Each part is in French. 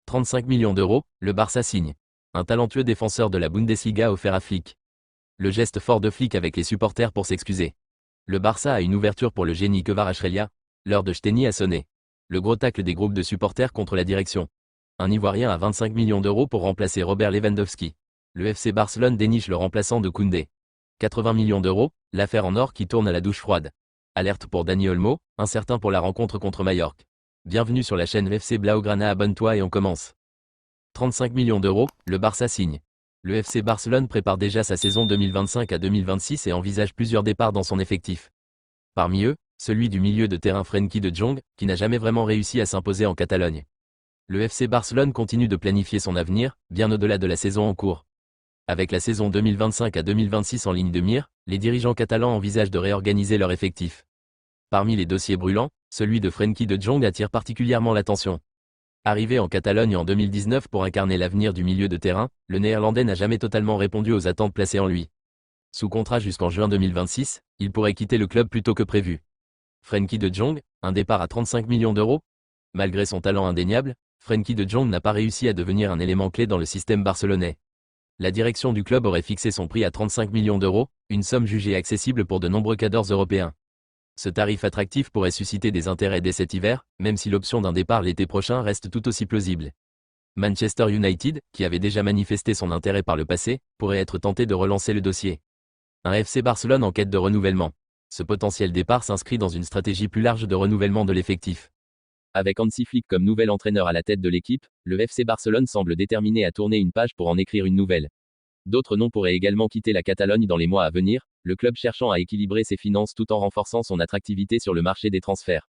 35 millions d'euros, le Barça signe. Un talentueux défenseur de la Bundesliga offert à Flick. Le geste fort de Flick avec les supporters pour s'excuser. Le Barça a une ouverture pour le génie Kvaratskhelia. L'heure de Steny a sonné. Le gros tacle des groupes de supporters contre la direction. Un Ivoirien à 25 millions d'euros pour remplacer Robert Lewandowski. Le FC Barcelone déniche le remplaçant de Koundé. 80 millions d'euros, l'affaire en or qui tourne à la douche froide. Alerte pour Dani Olmo, incertain pour la rencontre contre Majorque. Bienvenue sur la chaîne FC Blaugrana, abonne-toi et on commence. 35 millions d'euros, le Barça signe. Le FC Barcelone prépare déjà sa saison 2025 à 2026 et envisage plusieurs départs dans son effectif. Parmi eux, celui du milieu de terrain Frenkie de Jong, qui n'a jamais vraiment réussi à s'imposer en Catalogne. Le FC Barcelone continue de planifier son avenir, bien au-delà de la saison en cours. Avec la saison 2025 à 2026 en ligne de mire, les dirigeants catalans envisagent de réorganiser leur effectif. Parmi les dossiers brûlants, celui de Frenkie de Jong attire particulièrement l'attention. Arrivé en Catalogne en 2019 pour incarner l'avenir du milieu de terrain, le Néerlandais n'a jamais totalement répondu aux attentes placées en lui. Sous contrat jusqu'en juin 2026, il pourrait quitter le club plus tôt que prévu. Frenkie de Jong, un départ à 35 millions d'euros. Malgré son talent indéniable, Frenkie de Jong n'a pas réussi à devenir un élément clé dans le système barcelonais. La direction du club aurait fixé son prix à 35 millions d'euros, une somme jugée accessible pour de nombreux cadors européens. Ce tarif attractif pourrait susciter des intérêts dès cet hiver, même si l'option d'un départ l'été prochain reste tout aussi plausible. Manchester United, qui avait déjà manifesté son intérêt par le passé, pourrait être tenté de relancer le dossier. Un FC Barcelone en quête de renouvellement. Ce potentiel départ s'inscrit dans une stratégie plus large de renouvellement de l'effectif. Avec Hansi Flick comme nouvel entraîneur à la tête de l'équipe, le FC Barcelone semble déterminé à tourner une page pour en écrire une nouvelle. D'autres noms pourraient également quitter la Catalogne dans les mois à venir, le club cherchant à équilibrer ses finances tout en renforçant son attractivité sur le marché des transferts.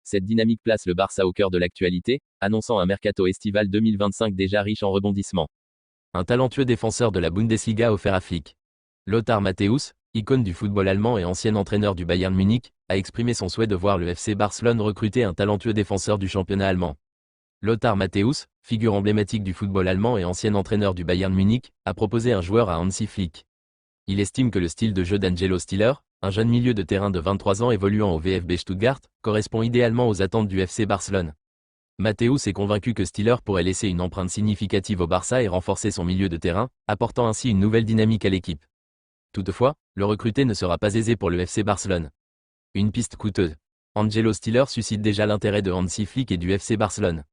Cette dynamique place le Barça au cœur de l'actualité, annonçant un mercato estival 2025 déjà riche en rebondissements. Un talentueux défenseur de la Bundesliga offert à Flick. Lothar Matthäus, icône du football allemand et ancien entraîneur du Bayern Munich, a exprimé son souhait de voir le FC Barcelone recruter un talentueux défenseur du championnat allemand. Lothar Matthäus, figure emblématique du football allemand et ancien entraîneur du Bayern Munich, a proposé un joueur à Hansi Flick. Il estime que le style de jeu d'Angelo Stiller, un jeune milieu de terrain de 23 ans évoluant au VfB Stuttgart, correspond idéalement aux attentes du FC Barcelone. Matthäus est convaincu que Stiller pourrait laisser une empreinte significative au Barça et renforcer son milieu de terrain, apportant ainsi une nouvelle dynamique à l'équipe. Toutefois, le recruter ne sera pas aisé pour le FC Barcelone. Une piste coûteuse. Angelo Stiller suscite déjà l'intérêt de Hansi Flick et du FC Barcelone.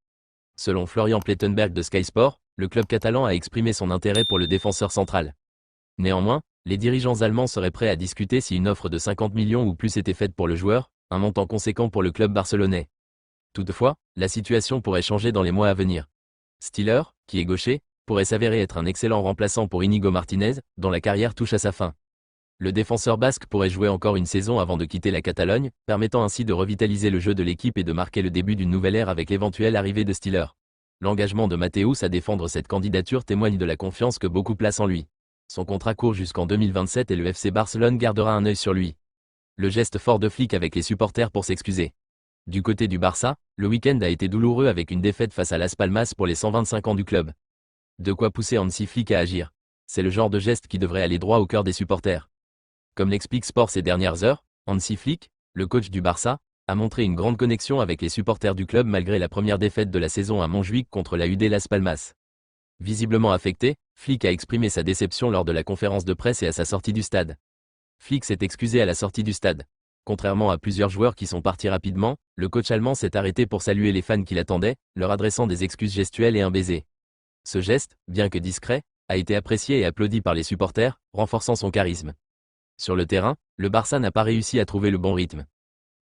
Selon Florian Plettenberg de Sky Sport, le club catalan a exprimé son intérêt pour le défenseur central. Néanmoins, les dirigeants allemands seraient prêts à discuter si une offre de 50 millions ou plus était faite pour le joueur, un montant conséquent pour le club barcelonais. Toutefois, la situation pourrait changer dans les mois à venir. Stiller, qui est gaucher, pourrait s'avérer être un excellent remplaçant pour Inigo Martinez, dont la carrière touche à sa fin. Le défenseur basque pourrait jouer encore une saison avant de quitter la Catalogne, permettant ainsi de revitaliser le jeu de l'équipe et de marquer le début d'une nouvelle ère avec l'éventuelle arrivée de Stiller. L'engagement de Matthäus à défendre cette candidature témoigne de la confiance que beaucoup placent en lui. Son contrat court jusqu'en 2027 et le FC Barcelone gardera un œil sur lui. Le geste fort de Flick avec les supporters pour s'excuser. Du côté du Barça, le week-end a été douloureux avec une défaite face à Las Palmas pour les 125 ans du club. De quoi pousser Hansi Flick à agir. C'est le genre de geste qui devrait aller droit au cœur des supporters. Comme l'explique Sport ces dernières heures, Hansi Flick, le coach du Barça, a montré une grande connexion avec les supporters du club malgré la première défaite de la saison à Montjuïc contre la UD Las Palmas. Visiblement affecté, Flick a exprimé sa déception lors de la conférence de presse et à sa sortie du stade. Flick s'est excusé à la sortie du stade. Contrairement à plusieurs joueurs qui sont partis rapidement, le coach allemand s'est arrêté pour saluer les fans qui l'attendaient, leur adressant des excuses gestuelles et un baiser. Ce geste, bien que discret, a été apprécié et applaudi par les supporters, renforçant son charisme. Sur le terrain, le Barça n'a pas réussi à trouver le bon rythme.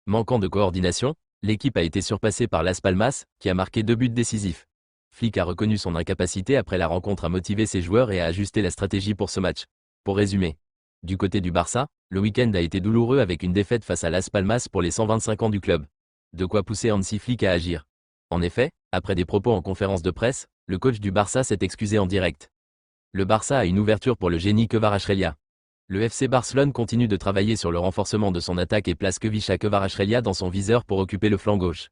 Manquant de coordination, l'équipe a été surpassée par Las Palmas, qui a marqué 2 buts décisifs. Flick a reconnu son incapacité après la rencontre à motiver ses joueurs et à ajuster la stratégie pour ce match. Pour résumer, du côté du Barça, le week-end a été douloureux avec une défaite face à Las Palmas pour les 125 ans du club. De quoi pousser Hansi Flick à agir. En effet, après des propos en conférence de presse, le coach du Barça s'est excusé en direct. Le Barça a une ouverture pour le génie Kvaratskhelia. Le FC Barcelone continue de travailler sur le renforcement de son attaque et place Khvicha Kvaratskhelia dans son viseur pour occuper le flanc gauche.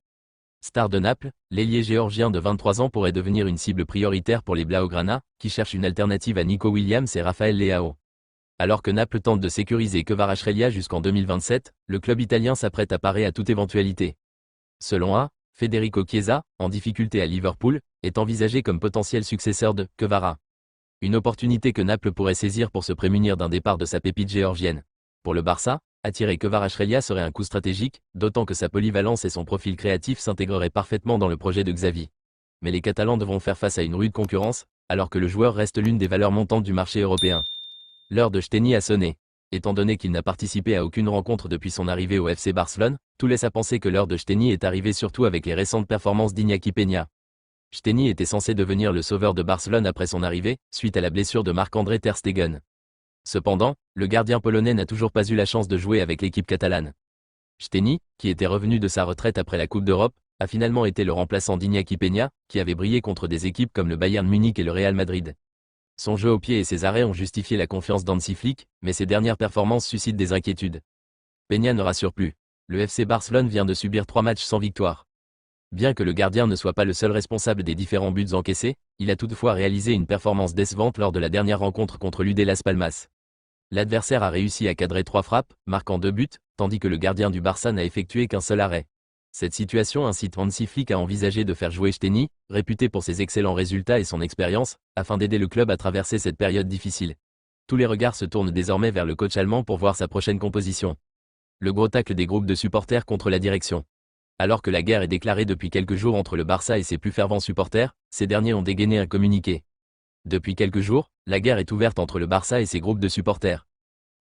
Star de Naples, l'ailier géorgien de 23 ans pourrait devenir une cible prioritaire pour les Blaugrana, qui cherchent une alternative à Nico Williams et Raphaël Leao. Alors que Naples tente de sécuriser Kvaratskhelia jusqu'en 2027, le club italien s'apprête à parer à toute éventualité. Selon A, Federico Chiesa, en difficulté à Liverpool, est envisagé comme potentiel successeur de Kvara. Une opportunité que Naples pourrait saisir pour se prémunir d'un départ de sa pépite géorgienne. Pour le Barça, attirer Kvaratskhelia serait un coup stratégique, d'autant que sa polyvalence et son profil créatif s'intégreraient parfaitement dans le projet de Xavi. Mais les Catalans devront faire face à une rude concurrence, alors que le joueur reste l'une des valeurs montantes du marché européen. L'heure de Chtenny a sonné. Étant donné qu'il n'a participé à aucune rencontre depuis son arrivée au FC Barcelone, tout laisse à penser que l'heure de Chtenny est arrivée surtout avec les récentes performances d'Iñaki Peña. Chtenny était censé devenir le sauveur de Barcelone après son arrivée, suite à la blessure de Marc-André ter Stegen. Cependant, le gardien polonais n'a toujours pas eu la chance de jouer avec l'équipe catalane. Chtenny, qui était revenu de sa retraite après la Coupe d'Europe, a finalement été le remplaçant d'Iñaki Peña, qui avait brillé contre des équipes comme le Bayern Munich et le Real Madrid. Son jeu au pied et ses arrêts ont justifié la confiance d'Hansi Flick, mais ses dernières performances suscitent des inquiétudes. Peña ne rassure plus. Le FC Barcelone vient de subir 3 matchs sans victoire. Bien que le gardien ne soit pas le seul responsable des différents buts encaissés, il a toutefois réalisé une performance décevante lors de la dernière rencontre contre l'UD Las Palmas. L'adversaire a réussi à cadrer 3 frappes, marquant 2 buts, tandis que le gardien du Barça n'a effectué qu'un seul arrêt. Cette situation incite Hansi Flick à envisager de faire jouer Chtenny, réputé pour ses excellents résultats et son expérience, afin d'aider le club à traverser cette période difficile. Tous les regards se tournent désormais vers le coach allemand pour voir sa prochaine composition. Le gros tacle des groupes de supporters contre la direction. Alors que la guerre est déclarée depuis quelques jours entre le Barça et ses plus fervents supporters, ces derniers ont dégainé un communiqué. Depuis quelques jours, la guerre est ouverte entre le Barça et ses groupes de supporters.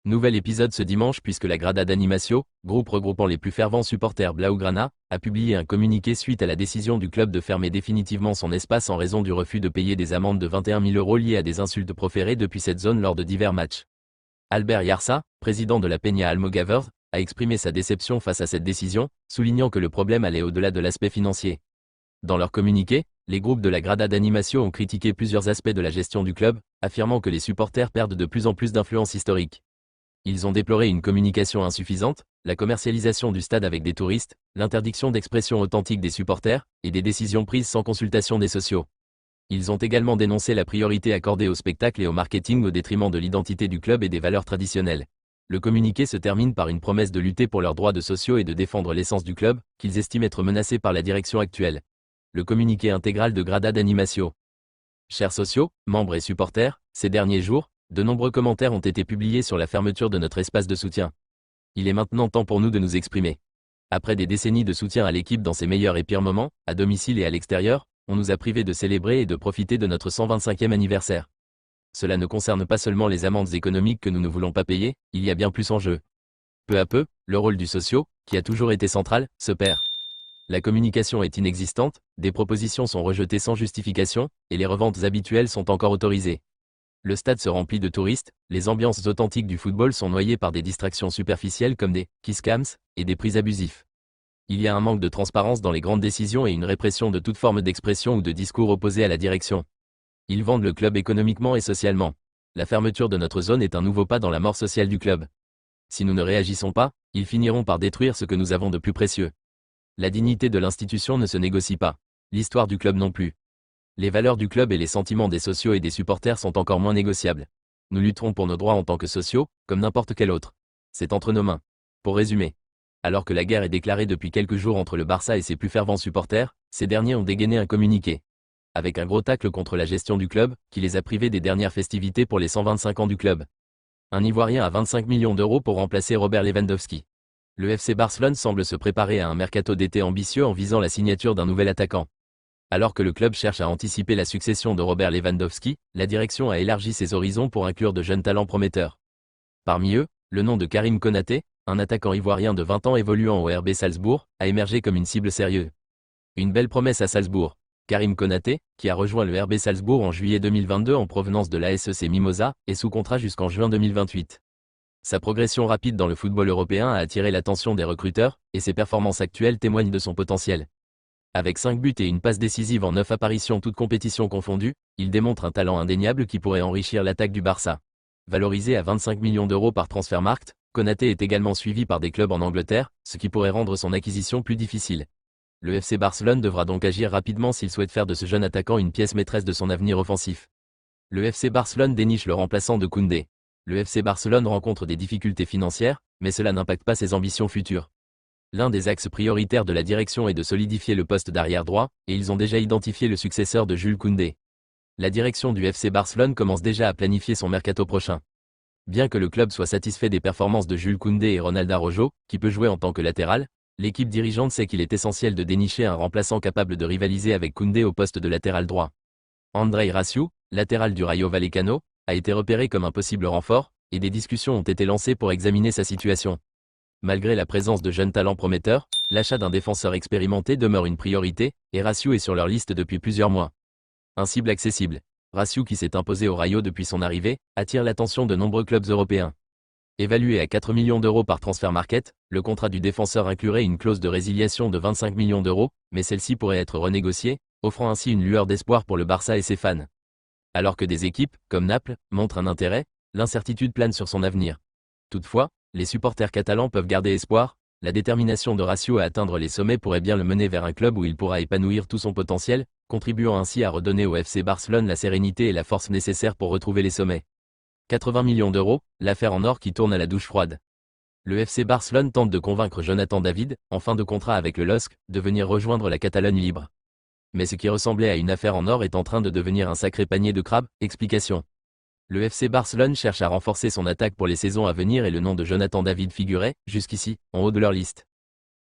Nouvel épisode ce dimanche puisque la Grada d'Animació, groupe regroupant les plus fervents supporters Blaugrana, a publié un communiqué suite à la décision du club de fermer définitivement son espace en raison du refus de payer des amendes de 21 000 € liées à des insultes proférées depuis cette zone lors de divers matchs. Albert Yarsa, président de la Peña Almogavers, a exprimé sa déception face à cette décision, soulignant que le problème allait au-delà de l'aspect financier. Dans leur communiqué, les groupes de la Grada d'Animació ont critiqué plusieurs aspects de la gestion du club, affirmant que les supporters perdent de plus en plus d'influence historique. Ils ont déploré une communication insuffisante, la commercialisation du stade avec des touristes, l'interdiction d'expression authentique des supporters, et des décisions prises sans consultation des socios. Ils ont également dénoncé la priorité accordée au spectacle et au marketing au détriment de l'identité du club et des valeurs traditionnelles. Le communiqué se termine par une promesse de lutter pour leurs droits de sociaux et de défendre l'essence du club, qu'ils estiment être menacée par la direction actuelle. Le communiqué intégral de Grada d'Animació. Chers sociaux, membres et supporters, ces derniers jours, de nombreux commentaires ont été publiés sur la fermeture de notre espace de soutien. Il est maintenant temps pour nous de nous exprimer. Après des décennies de soutien à l'équipe dans ses meilleurs et pires moments, à domicile et à l'extérieur, on nous a privés de célébrer et de profiter de notre 125e anniversaire. Cela ne concerne pas seulement les amendes économiques que nous ne voulons pas payer, il y a bien plus en jeu. Peu à peu, le rôle du socio, qui a toujours été central, se perd. La communication est inexistante, des propositions sont rejetées sans justification, et les reventes habituelles sont encore autorisées. Le stade se remplit de touristes, les ambiances authentiques du football sont noyées par des distractions superficielles comme des kiss cams et des prix abusifs. Il y a un manque de transparence dans les grandes décisions et une répression de toute forme d'expression ou de discours opposés à la direction. Ils vendent le club économiquement et socialement. La fermeture de notre zone est un nouveau pas dans la mort sociale du club. Si nous ne réagissons pas, ils finiront par détruire ce que nous avons de plus précieux. La dignité de l'institution ne se négocie pas. L'histoire du club non plus. Les valeurs du club et les sentiments des socios et des supporters sont encore moins négociables. Nous lutterons pour nos droits en tant que socios, comme n'importe quel autre. C'est entre nos mains. Pour résumer. Alors que la guerre est déclarée depuis quelques jours entre le Barça et ses plus fervents supporters, ces derniers ont dégainé un communiqué. Avec un gros tacle contre la gestion du club, qui les a privés des dernières festivités pour les 125 ans du club. Un Ivoirien à 25 millions d'euros pour remplacer Robert Lewandowski. Le FC Barcelone semble se préparer à un mercato d'été ambitieux en visant la signature d'un nouvel attaquant. Alors que le club cherche à anticiper la succession de Robert Lewandowski, la direction a élargi ses horizons pour inclure de jeunes talents prometteurs. Parmi eux, le nom de Karim Konaté, un attaquant ivoirien de 20 ans évoluant au RB Salzbourg, a émergé comme une cible sérieuse. Une belle promesse à Salzbourg. Karim Konaté, qui a rejoint le RB Salzbourg en juillet 2022 en provenance de l'ASEC Mimosa, est sous contrat jusqu'en juin 2028. Sa progression rapide dans le football européen a attiré l'attention des recruteurs, et ses performances actuelles témoignent de son potentiel. Avec 5 buts et une passe décisive en 9 apparitions toutes compétitions confondues, il démontre un talent indéniable qui pourrait enrichir l'attaque du Barça. Valorisé à 25 millions d'euros par Transfermarkt, Konaté est également suivi par des clubs en Angleterre, ce qui pourrait rendre son acquisition plus difficile. Le FC Barcelone devra donc agir rapidement s'il souhaite faire de ce jeune attaquant une pièce maîtresse de son avenir offensif. Le FC Barcelone déniche le remplaçant de Koundé. Le FC Barcelone rencontre des difficultés financières, mais cela n'impacte pas ses ambitions futures. L'un des axes prioritaires de la direction est de solidifier le poste d'arrière droit, et ils ont déjà identifié le successeur de Jules Koundé. La direction du FC Barcelone commence déjà à planifier son mercato prochain. Bien que le club soit satisfait des performances de Jules Koundé et Ronald Araujo, qui peut jouer en tant que latéral, l'équipe dirigeante sait qu'il est essentiel de dénicher un remplaçant capable de rivaliser avec Koundé au poste de latéral droit. Andrei Raciu, latéral du Rayo Vallecano, a été repéré comme un possible renfort, et des discussions ont été lancées pour examiner sa situation. Malgré la présence de jeunes talents prometteurs, l'achat d'un défenseur expérimenté demeure une priorité, et Raciu est sur leur liste depuis plusieurs mois. Un cible accessible. Raciu, qui s'est imposé au Rayo depuis son arrivée, attire l'attention de nombreux clubs européens. Évalué à 4 millions d'euros par transfert market, le contrat du défenseur inclurait une clause de résiliation de 25 millions d'euros, mais celle-ci pourrait être renégociée, offrant ainsi une lueur d'espoir pour le Barça et ses fans. Alors que des équipes, comme Naples, montrent un intérêt, l'incertitude plane sur son avenir. Toutefois, les supporters catalans peuvent garder espoir, la détermination de Raciu à atteindre les sommets pourrait bien le mener vers un club où il pourra épanouir tout son potentiel, contribuant ainsi à redonner au FC Barcelone la sérénité et la force nécessaires pour retrouver les sommets. 80 millions d'euros, l'affaire en or qui tourne à la douche froide. Le FC Barcelone tente de convaincre Jonathan David, en fin de contrat avec le LOSC, de venir rejoindre la Catalogne libre. Mais ce qui ressemblait à une affaire en or est en train de devenir un sacré panier de crabes. Explication. Le FC Barcelone cherche à renforcer son attaque pour les saisons à venir et le nom de Jonathan David figurait, jusqu'ici, en haut de leur liste.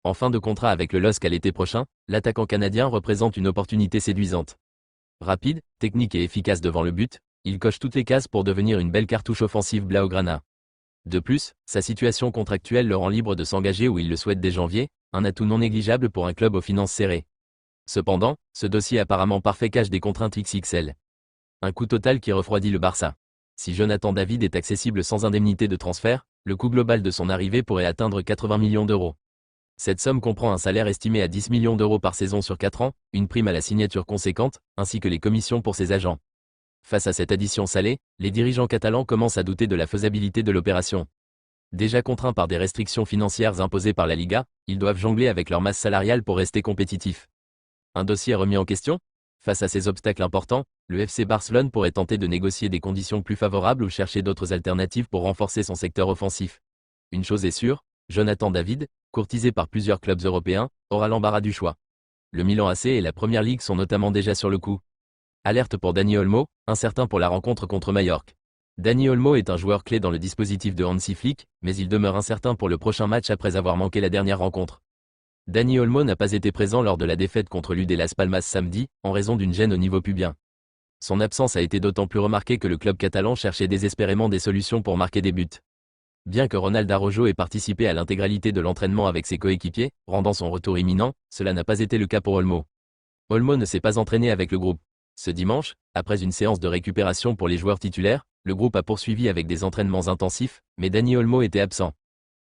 En fin de contrat avec le LOSC à l'été prochain, l'attaquant canadien représente une opportunité séduisante. Rapide, technique et efficace devant le but, il coche toutes les cases pour devenir une belle cartouche offensive blaugrana. De plus, sa situation contractuelle le rend libre de s'engager où il le souhaite dès janvier, un atout non négligeable pour un club aux finances serrées. Cependant, ce dossier apparemment parfait cache des contraintes XXL. Un coût total qui refroidit le Barça. Si Jonathan David est accessible sans indemnité de transfert, le coût global de son arrivée pourrait atteindre 80 millions d'euros. Cette somme comprend un salaire estimé à 10 millions d'euros par saison sur 4 ans, une prime à la signature conséquente, ainsi que les commissions pour ses agents. Face à cette addition salée, les dirigeants catalans commencent à douter de la faisabilité de l'opération. Déjà contraints par des restrictions financières imposées par la Liga, ils doivent jongler avec leur masse salariale pour rester compétitifs. Un dossier remis en question ? Face à ces obstacles importants, le FC Barcelone pourrait tenter de négocier des conditions plus favorables ou chercher d'autres alternatives pour renforcer son secteur offensif. Une chose est sûre, Jonathan David, courtisé par plusieurs clubs européens, aura l'embarras du choix. Le Milan AC et la Première Ligue sont notamment déjà sur le coup. Alerte pour Dani Olmo, incertain pour la rencontre contre Majorque. Dani Olmo est un joueur clé dans le dispositif de Hansi Flick, mais il demeure incertain pour le prochain match après avoir manqué la dernière rencontre. Dani Olmo n'a pas été présent lors de la défaite contre l'UD Las Palmas samedi, en raison d'une gêne au niveau pubien. Son absence a été d'autant plus remarquée que le club catalan cherchait désespérément des solutions pour marquer des buts. Bien que Ronald Araujo ait participé à l'intégralité de l'entraînement avec ses coéquipiers, rendant son retour imminent, cela n'a pas été le cas pour Olmo. Olmo ne s'est pas entraîné avec le groupe. Ce dimanche, après une séance de récupération pour les joueurs titulaires, le groupe a poursuivi avec des entraînements intensifs, mais Dani Olmo était absent.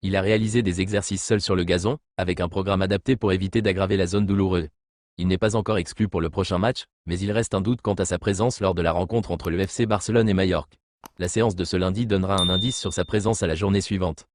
Il a réalisé des exercices seul sur le gazon, avec un programme adapté pour éviter d'aggraver la zone douloureuse. Il n'est pas encore exclu pour le prochain match, mais il reste un doute quant à sa présence lors de la rencontre entre le FC Barcelone et Majorque. La séance de ce lundi donnera un indice sur sa présence à la journée suivante.